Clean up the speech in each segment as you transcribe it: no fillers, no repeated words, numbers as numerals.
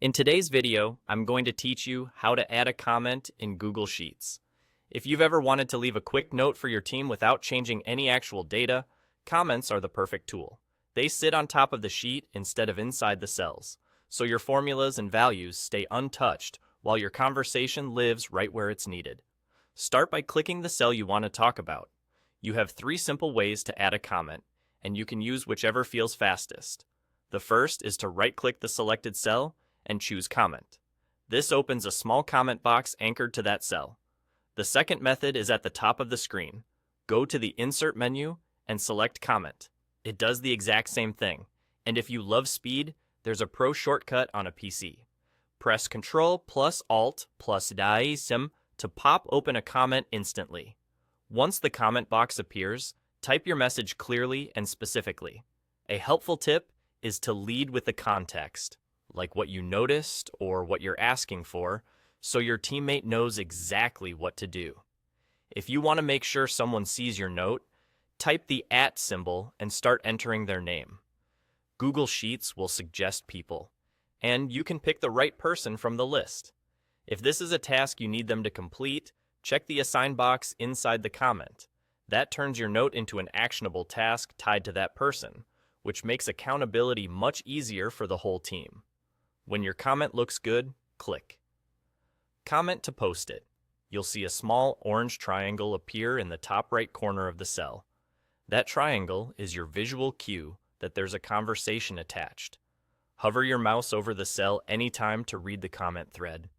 In today's video, I'm going to teach you how to add a comment in Google Sheets. If you've ever wanted to leave a quick note for your team without changing any actual data, comments are the perfect tool. They sit on top of the sheet instead of inside the cells, so your formulas and values stay untouched while your conversation lives right where it's needed. Start by clicking the cell you want to talk about. You have 3 simple ways to add a comment, and you can use whichever feels fastest. The first is to right-click the selected cell and choose Comment. This opens a small comment box anchored to that cell. The second method is at the top of the screen. Go to the Insert menu and select Comment. It does the exact same thing, and if you love speed, there's a pro shortcut on a PC. Press Ctrl plus Alt plus Diasim to pop open a comment instantly. Once the comment box appears, type your message clearly and specifically. A helpful tip is to lead with the context, like what you noticed or what you're asking for, so your teammate knows exactly what to do. If you want to make sure someone sees your note, type the @ symbol and start entering their name. Google Sheets will suggest people, and you can pick the right person from the list. If this is a task you need them to complete, check the Assign box inside the comment. That turns your note into an actionable task tied to that person, which makes accountability much easier for the whole team. When your comment looks good, click. Comment to post it. You'll see a small orange triangle appear in the top right corner of the cell. That triangle is your visual cue that there's a conversation attached. Hover your mouse over the cell anytime to read the comment thread.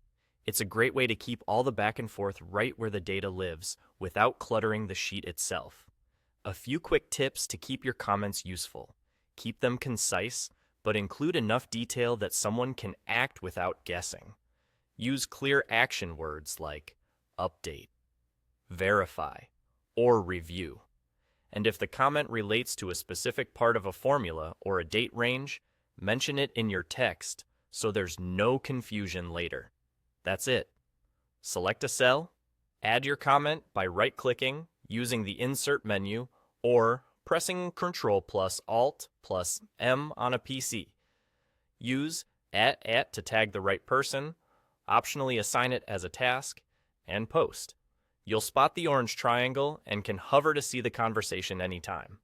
It's a great way to keep all the back and forth right where the data lives without cluttering the sheet itself. A few quick tips to keep your comments useful. Keep them concise, but include enough detail that someone can act without guessing. Use clear action words like update, verify, or review. And if the comment relates to a specific part of a formula or a date range, mention it in your text so there's no confusion later. That's it. Select a cell, add your comment by right-clicking, using the Insert menu, or pressing Ctrl plus Alt plus M on a PC. Use @ to tag the right person, optionally assign it as a task, and post. You'll spot the orange triangle and can hover to see the conversation anytime.